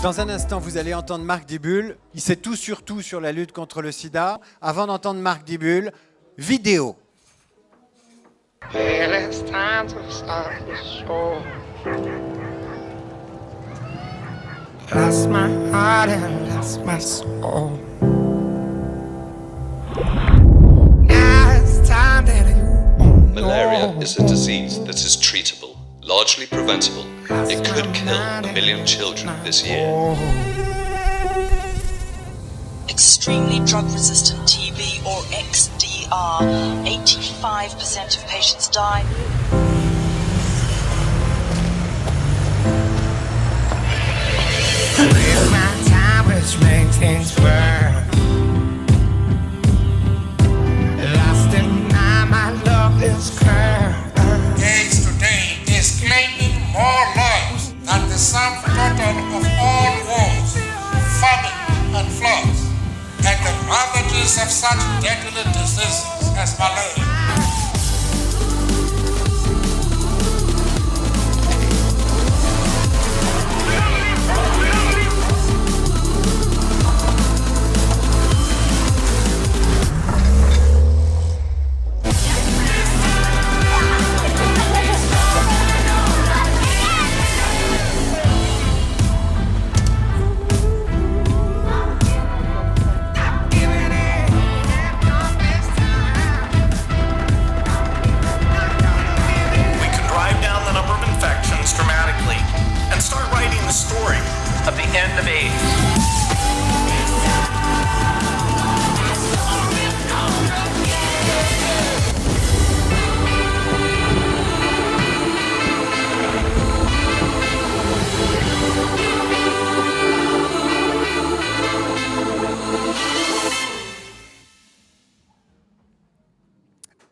Dans un instant, vous allez entendre Mark Dybul. Il sait tout sur la lutte contre le sida. Avant d'entendre Mark Dybul, vidéo. Well, it's time to start the show. Lost my heart and lost my soul. Now it's time that you know. Malaria is a disease that is treatable, largely preventable. It could kill 1 million children this year. Extremely drug-resistant TB or XDR. 85% of patients die. It's my time which makes things burn. Lost in my love is cursed. AIDS today is claiming more lives than the sum total of all wars, famine and floods, and the ravages of such deadly diseases as malaria. Dramatically and start writing the story of the end of AIDS.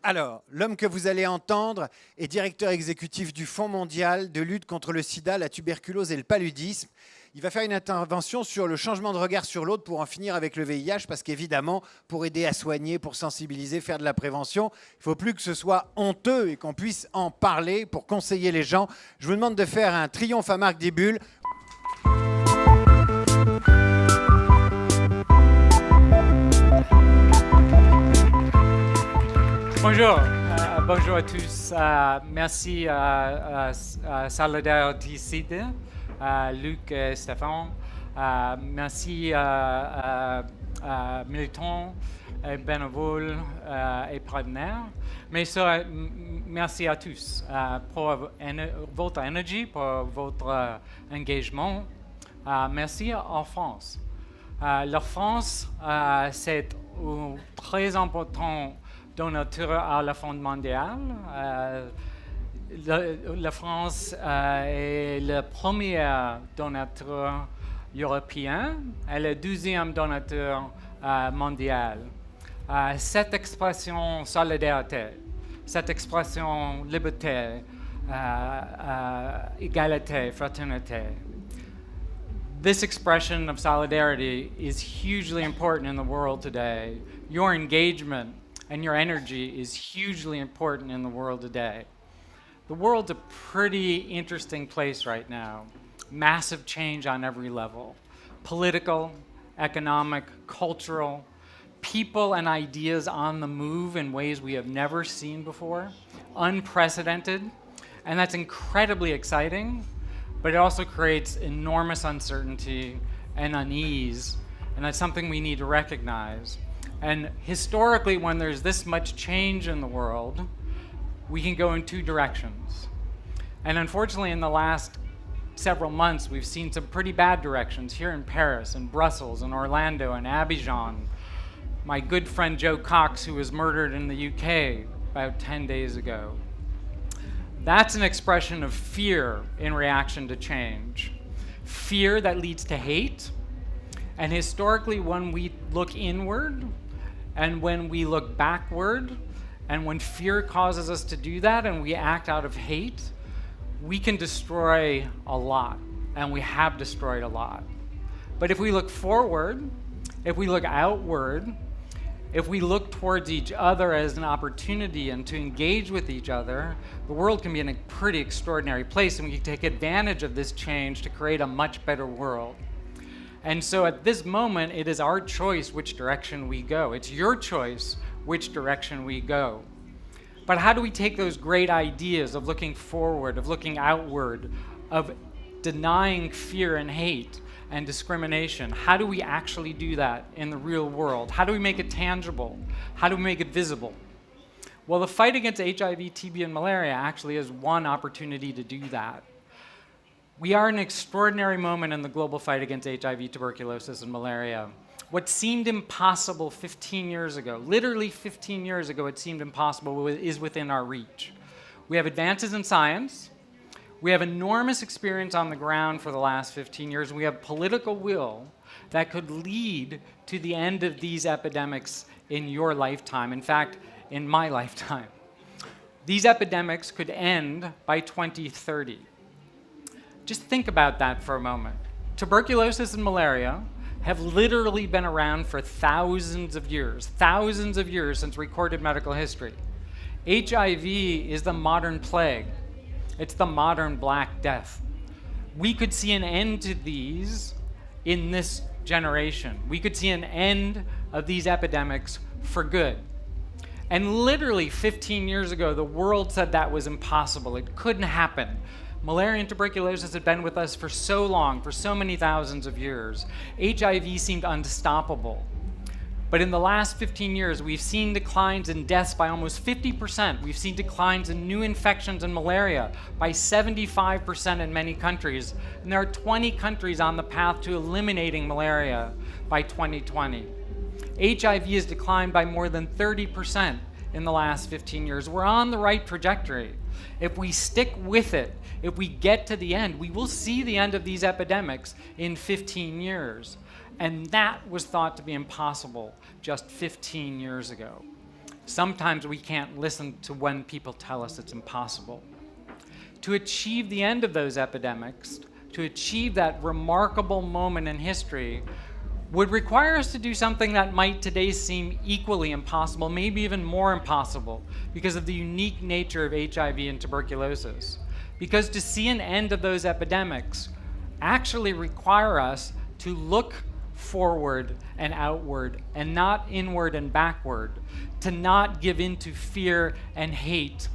Alors, l'homme que vous allez entendre est directeur exécutif du Fonds mondial de lutte contre le sida, la tuberculose et le paludisme. Il va faire une intervention sur le changement de regard sur l'autre pour en finir avec le VIH, parce qu'évidemment, pour aider à soigner, pour sensibiliser, faire de la prévention, il ne faut plus que ce soit honteux et qu'on puisse en parler pour conseiller les gens. Je vous demande de faire un triomphe à Mark Dybul. Bonjour, bonjour à tous. Merci à Solidays Sida, Luc et Stéphane. Merci à militants, et bénévoles et partenaires. Mais merci à tous pour votre énergie, pour votre engagement. Merci en France. La France, c'est très important donateur à la Fonds mondial. La France est le premier donateur européen et le deuxième donateur mondial. Cette expression solidarité, cette expression liberté, égalité, fraternité, this expression of solidarity is hugely important in the world today. Your engagement and your energy is hugely important in the world today. The world's a pretty interesting place right now. Massive change on every level. Political, economic, cultural, people and ideas on the move in ways we have never seen before. Unprecedented. And that's incredibly exciting, but it also creates enormous uncertainty and unease. And that's something we need to recognize. And historically, when there's this much change in the world, we can go in two directions. And unfortunately, in the last several months, we've seen some pretty bad directions here in Paris, in Brussels, in Orlando, in Abidjan. My good friend Joe Cox, who was murdered in the UK about 10 days ago. That's an expression of fear in reaction to change. Fear that leads to hate. And historically, when we look inward, and when we look backward, and when fear causes us to do that and we act out of hate, we can destroy a lot, and we have destroyed a lot. But if we look forward, if we look outward, if we look towards each other as an opportunity and to engage with each other, the world can be in a pretty extraordinary place, and we can take advantage of this change to create a much better world. And so at this moment, it is our choice which direction we go. It's your choice which direction we go. But how do we take those great ideas of looking forward, of looking outward, of denying fear and hate and discrimination? How do we actually do that in the real world? How do we make it tangible? How do we make it visible? Well, the fight against HIV, TB, and malaria actually is one opportunity to do that. We are in an extraordinary moment in the global fight against HIV, tuberculosis, and malaria. What seemed impossible 15 years ago, literally 15 years ago, it seemed impossible, is within our reach. We have advances in science. We have enormous experience on the ground for the last 15 years. We have political will that could lead to the end of these epidemics in your lifetime. In fact, in my lifetime. These epidemics could end by 2030. Just think about that for a moment. Tuberculosis and malaria have literally been around for thousands of years since recorded medical history. HIV is the modern plague. It's the modern Black Death. We could see an end to these in this generation. We could see an end of these epidemics for good. And literally 15 years ago, the world said that was impossible. It couldn't happen. Malaria and tuberculosis had been with us for so long, for so many thousands of years. HIV seemed unstoppable. But in the last 15 years, we've seen declines in deaths by almost 50%. We've seen declines in new infections in malaria by 75% in many countries. And there are 20 countries on the path to eliminating malaria by 2020. HIV has declined by more than 30% in the last 15 years. We're on the right trajectory. If we stick with it, if we get to the end, we will see the end of these epidemics in 15 years. And that was thought to be impossible just 15 years ago. Sometimes we can't listen to when people tell us it's impossible. To achieve the end of those epidemics, to achieve that remarkable moment in history, would require us to do something that might today seem equally impossible, maybe even more impossible, because of the unique nature of HIV and tuberculosis. Because to see an end of those epidemics actually require us to look forward and outward and not inward and backward, to not give in to fear and hate,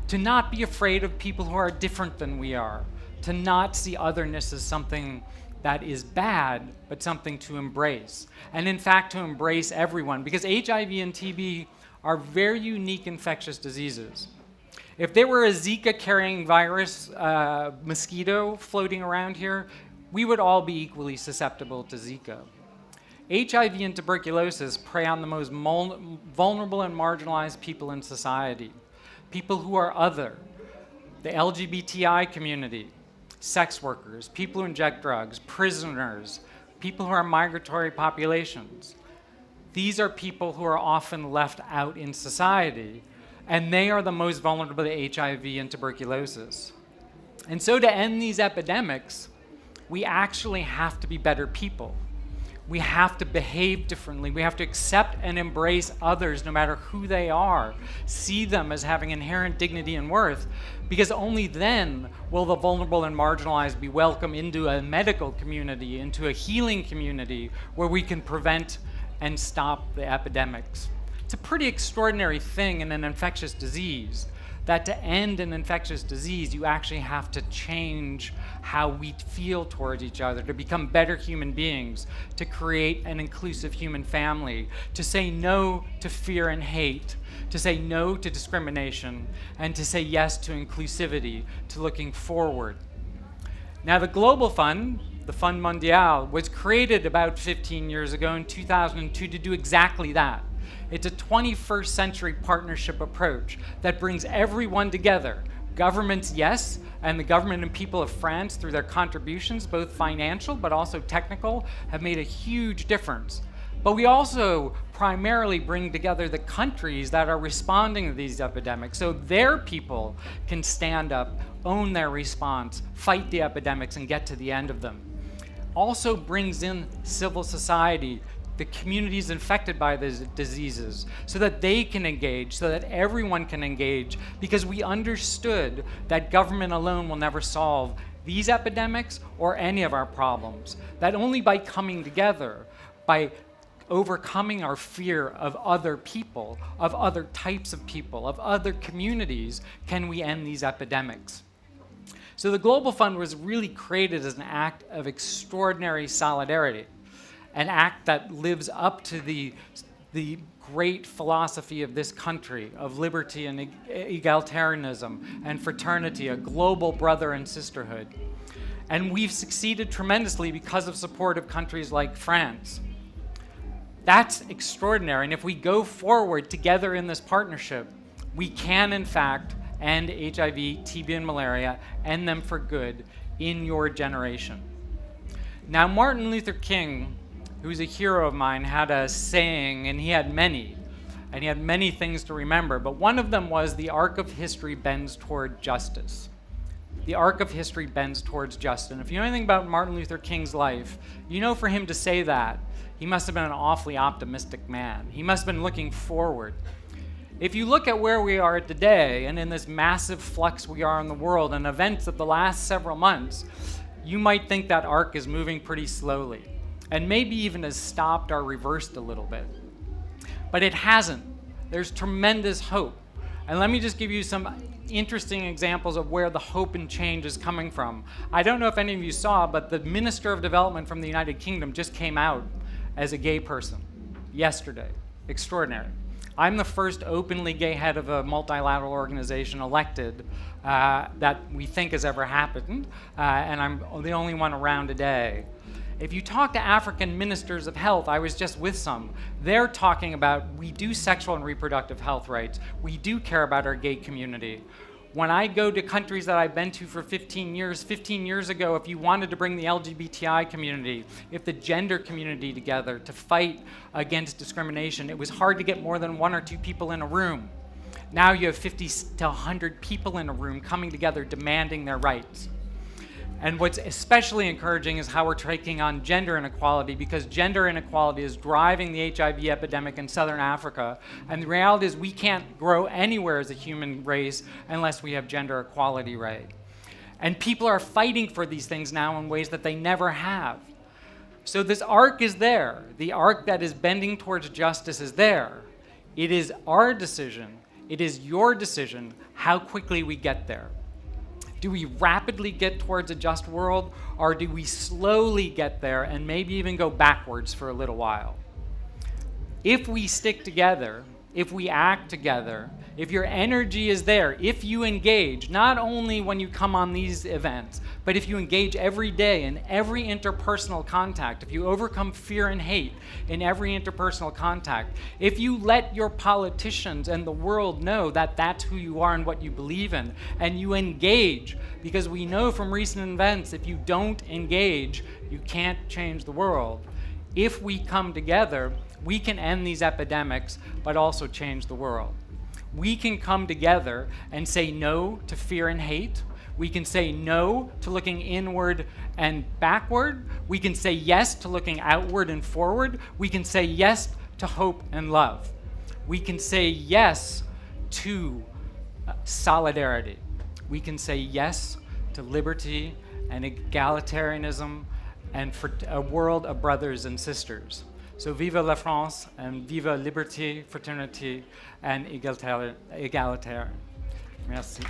to not be afraid of people who are different than we are, to not see otherness as something that is bad, but something to embrace. And in fact, to embrace everyone, because HIV and TB are very unique infectious diseases. If there were a Zika-carrying virus mosquito floating around here, we would all be equally susceptible to Zika. HIV and tuberculosis prey on the most vulnerable and marginalized people in society, people who are other, the LGBTI community, sex workers, people who inject drugs, prisoners, people who are migratory populations. These are people who are often left out in society, and they are the most vulnerable to HIV and tuberculosis. And so to end these epidemics, we actually have to be better people. We have to behave differently. We have to accept and embrace others no matter who they are, see them as having inherent dignity and worth, because only then will the vulnerable and marginalized be welcomed into a medical community, into a healing community where we can prevent and stop the epidemics. It's a pretty extraordinary thing in an infectious disease, that to end an infectious disease, you actually have to change how we feel towards each other, to become better human beings, to create an inclusive human family, to say no to fear and hate, to say no to discrimination, and to say yes to inclusivity, to looking forward. Now, the Global Fund, the Fund Mondial, was created about 15 years ago in 2002 to do exactly that. It's a 21st century partnership approach that brings everyone together. Governments, yes, and the government and people of France, through their contributions, both financial but also technical, have made a huge difference. But we also primarily bring together the countries that are responding to these epidemics, so their people can stand up, own their response, fight the epidemics, and get to the end of them. Also brings in civil society, the communities infected by these diseases, so that they can engage, so that everyone can engage, because we understood that government alone will never solve these epidemics or any of our problems. That only by coming together, by overcoming our fear of other people, of other types of people, of other communities, can we end these epidemics. So the Global Fund was really created as an act of extraordinary solidarity, an act that lives up to the great philosophy of this country, of liberty and egalitarianism and fraternity, a global brother and sisterhood. And we've succeeded tremendously because of support of countries like France. That's extraordinary, and if we go forward together in this partnership, we can, in fact, end HIV, TB, and malaria, end them for good in your generation. Now, Martin Luther King, who's a hero of mine, had a saying, and he had many things to remember, but one of them was, the arc of history bends toward justice. The arc of history bends towards justice. And if you know anything about Martin Luther King's life, you know for him to say that, he must have been an awfully optimistic man. He must have been looking forward. If you look at where we are today, and in this massive flux we are in the world, and events of the last several months, you might think that arc is moving pretty slowly, and maybe even has stopped or reversed a little bit. But it hasn't. There's tremendous hope. And let me just give you some interesting examples of where the hope and change is coming from. I don't know if any of you saw, but the Minister of Development from the United Kingdom just came out as a gay person yesterday. Extraordinary. I'm the first openly gay head of a multilateral organization elected that we think has ever happened, and I'm the only one around today. If you talk to African ministers of health, I was just with some, they're talking about, we do sexual and reproductive health rights, we do care about our gay community. When I go to countries that I've been to for 15 years ago, if you wanted to bring the LGBTI community, if the gender community together to fight against discrimination, it was hard to get more than 1 or 2 people in a room. Now you have 50 to 100 people in a room coming together demanding their rights. And what's especially encouraging is how we're taking on gender inequality, because gender inequality is driving the HIV epidemic in Southern Africa. And the reality is we can't grow anywhere as a human race unless we have gender equality right. And people are fighting for these things now in ways that they never have. So this arc is there. The arc that is bending towards justice is there. It is our decision, it is your decision, how quickly we get there. Do we rapidly get towards a just world, or do we slowly get there and maybe even go backwards for a little while? If we stick together, if we act together, if your energy is there, if you engage, not only when you come on these events, but if you engage every day in every interpersonal contact, if you overcome fear and hate in every interpersonal contact, if you let your politicians and the world know that that's who you are and what you believe in, and you engage, because we know from recent events, if you don't engage, you can't change the world. If we come together, we can end these epidemics, but also change the world. We can come together and say no to fear and hate. We can say no to looking inward and backward. We can say yes to looking outward and forward. We can say yes to hope and love. We can say yes to solidarity. We can say yes to liberty and egalitarianism and for a world of brothers and sisters. So vive la France, and vive liberté, fraternité, and égalitaire. Merci.